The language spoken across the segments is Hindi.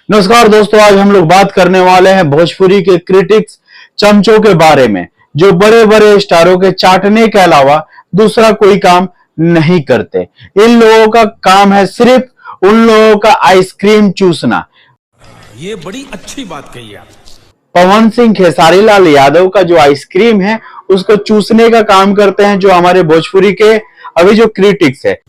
नमस्कार दोस्तों, आज हम लोग बात करने वाले हैं भोजपुरी के क्रिटिक्स चमचों के बारे में, जो बड़े बड़े स्टारों के चाटने के अलावा दूसरा कोई काम नहीं करते। इन लोगों का काम है सिर्फ उन लोगों का आइसक्रीम चूसना। ये बड़ी अच्छी बात कही आप। पवन सिंह खेसारी लाल यादव का जो आइसक्रीम है उसको चूसने का काम करते हैं जो हमारे भोजपुरी के अभी जो क्रिटिक्स है।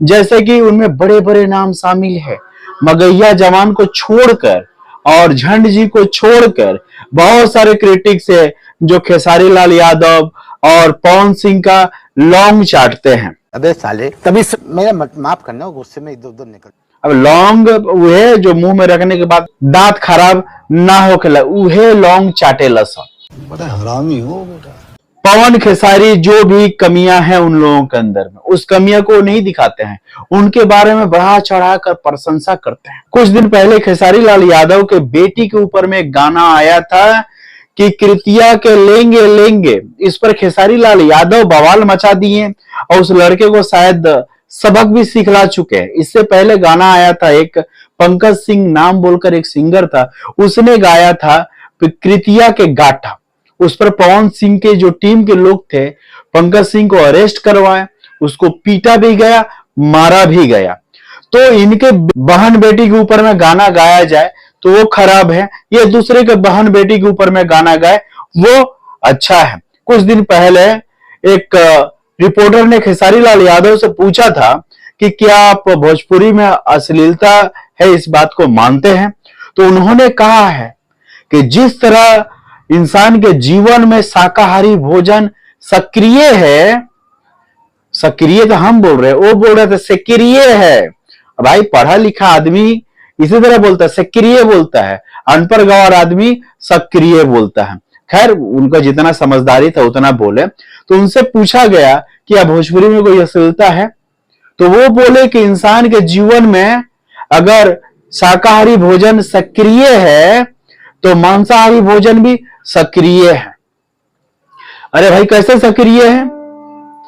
जैसे कि उनमें बड़े बड़े नाम शामिल है। मगैया जवान को छोड़कर और झंड जी को छोड़कर बहुत सारे क्रिटिक्स है जो खेसारी लाल यादव और पवन सिंह का लॉन्ग चाटते हैं। अबे साले तभी मेरा माफ करना, गुस्से में इधर उधर निकल। अब लॉन्ग वह जो मुंह में रखने के बाद दांत खराब ना हो खेला उहे लॉन्ग चाटे लसा। बड़ा हरामी हो बेटा। पवन खेसारी जो भी कमियां हैं उन लोगों के अंदर में, उस कमियां को नहीं दिखाते हैं, उनके बारे में बढ़ा चढ़ाकर प्रशंसा करते हैं। कुछ दिन पहले खेसारी लाल यादव के बेटी के ऊपर में एक गाना आया था कि कृतिया के लेंगे लेंगे। इस पर खेसारी लाल यादव बवाल मचा दिए और उस लड़के को शायद सबक भी सिखला चुके हैं। इससे पहले गाना आया था, एक पंकज सिंह नाम बोलकर एक सिंगर था, उसने गाया था कृतिया के गाठा। उस पर पवन सिंह के जो टीम के लोग थे पंकज सिंह को अरेस्ट करवाए, उसको पीटा भी गया, मारा भी गया। तो इनके बहन बेटी के ऊपर में गाना गाया जाए तो वो खराब है, ये दूसरे के बहन बेटी के ऊपर में गाना गाए वो अच्छा है। कुछ दिन पहले एक रिपोर्टर ने खेसारी लाल यादव से पूछा था कि क्या आप भोजपुरी में अश्लीलता है इस बात को मानते हैं? तो उन्होंने कहा है कि जिस तरह इंसान के जीवन में शाकाहारी भोजन सक्रिय है, सक्रिय तो हम बोल रहे हैं, वो बोल रहे थे सक्रिय है। भाई पढ़ा लिखा आदमी इसी तरह बोलता है, सक्रिय बोलता है, अनपढ़ गंवार आदमी सक्रिय बोलता है। खैर उनका जितना समझदारी था उतना बोले। तो उनसे पूछा गया कि क्या भोजपुरी में कोई अश्लीलता है? तो वो बोले कि इंसान के जीवन में अगर शाकाहारी भोजन सक्रिय है तो मांसाहारी भोजन भी सक्रिय है। अरे भाई कैसे सक्रिय है?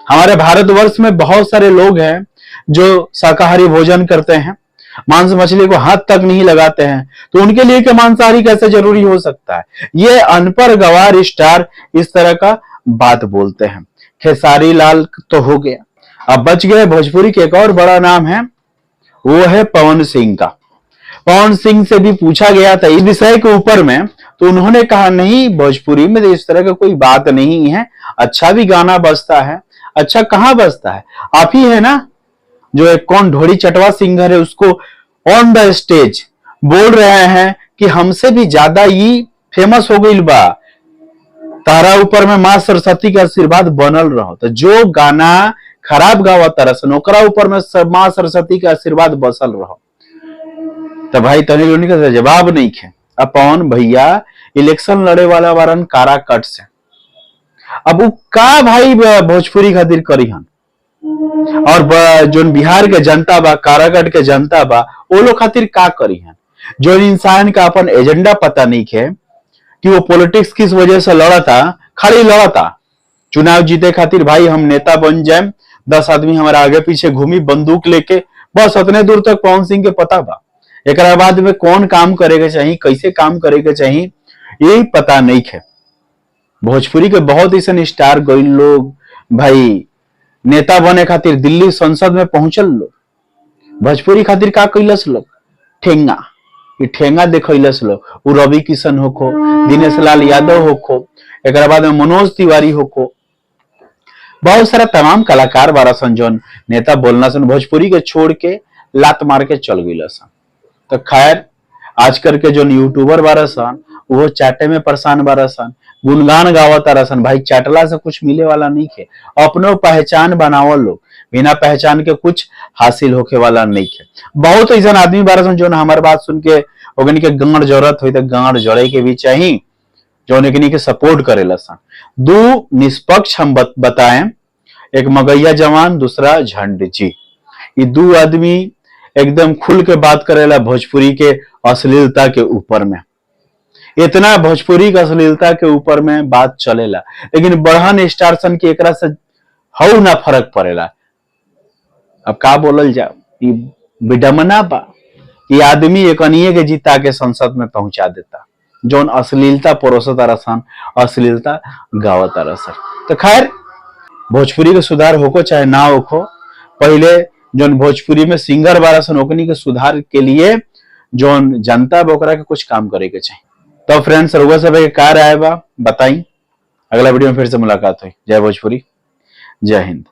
हमारे भारतवर्ष में बहुत सारे लोग हैं जो शाकाहारी भोजन करते हैं, मांस मछली को हाथ तक नहीं लगाते हैं, तो उनके लिए कि मांसाहारी कैसे जरूरी हो सकता है? ये अनपढ़ गवार स्टार इस तरह का बात बोलते हैं। खेसारी लाल तो हो गया, अब बच गए भोजपुरी के एक और बड़ा नाम है, वो है पवन सिंह का। पवन सिंह से भी पूछा गया था इस विषय के ऊपर में, तो उन्होंने कहा नहीं, भोजपुरी में इस तरह का कोई बात नहीं है, अच्छा भी गाना बजता है। अच्छा कहाँ बजता है? आप ही है ना जो एक कौन ढोड़ी चटवा सिंगर है, उसको ऑन द स्टेज बोल रहे हैं कि हमसे भी ज्यादा ये फेमस हो गई बा, तारा ऊपर में मां सरस्वती का आशीर्वाद बनल रहो। तो जो गाना खराब गावा तरसन ओकरा ऊपर में मां सरस्वती का आशीर्वाद बसल रहो। तो भाई तनी लोनी का जवाब नहीं है। अब पवन भैया इलेक्शन लड़े वाला बारन काराकट से, अब वो का भाई भोजपुरी खातिर करी हन, और जो बिहार के जनता बा, काराकट के जनता बा, वो लोग खातिर का करी हन? जो इंसान का अपन एजेंडा पता नहीं है कि वो पॉलिटिक्स किस वजह से लड़ता, खाली लड़ता चुनाव जीते खातिर, भाई हम नेता बन जाए, 10 आदमी हमारे आगे पीछे घूमी बंदूक लेके, बस उतने दूर तक पवन सिंह के पता बा। एक बाद में कौन काम करेगा चाहिए, कैसे काम करेगा चाहिए, यही पता नहीं है। भोजपुरी के बहुत ऐसे स्टार गई लोग भाई नेता बने खातिर दिल्ली संसद में पहुंचल लोग, भोजपुरी खातिर का कैलस लोग? ठेंगा, ये ठेंगा देखैलस लोग। वो रवि किशन होखो, दिनेश लाल यादव होखो, एक बाद में मनोज तिवारी होखो, बहुत सारा तमाम कलाकार बारा सन जो नेता बोलना सन, भोजपुरी के छोड़ के लात मार के चल गई सन। तो खैर आजकल के जो यूट्यूबर बारा सन वो चाटे में परेशान बारा सन, गुनगान गावत रसन। भाई चाटला से कुछ मिले वाला नहीं है, अपनो पहचान बनावल लोग, बिना पहचान के कुछ हासिल होके वाला नहीं है। बहुत ऐसा आदमी बारा सन जो हमारे बात सुन के ओगन के गांड जरूरत हुई तो गांड जड़े के भी चाहिए, जो के सपोर्ट करेला सन। दो निष्पक्ष हम बताएं, एक मगैया जवान, दूसरा झंड जी। ये दो आदमी एकदम खुल के बात करेला भोजपुरी के अश्लीलता के ऊपर में। इतना भोजपुरी का अश्लीलता के ऊपर में बात चलेला, लेकिन बढ़न स्टार सन की एकरा से हऊ ना फर्क पड़ेला। अब का बोलल जा, ई विडम्बना बा कि आदमी एकनिए के जीता के संसद में पहुंचा देता, जौन अश्लीलता परोसत रसन, अश्लीलता गावत रसन। तो खैर भोजपुरी के सुधार होको चाहे ना होको, पहले जौन भोजपुरी में सिंगर बारा सन ओकनी के सुधार के लिए जौन जनता बकरा के कुछ काम करे के चाहिए। तो फ्रेंड्स रउआ सब के का राय बा बताई। अगला वीडियो में फिर से मुलाकात हुई। जय भोजपुरी, जय हिंद।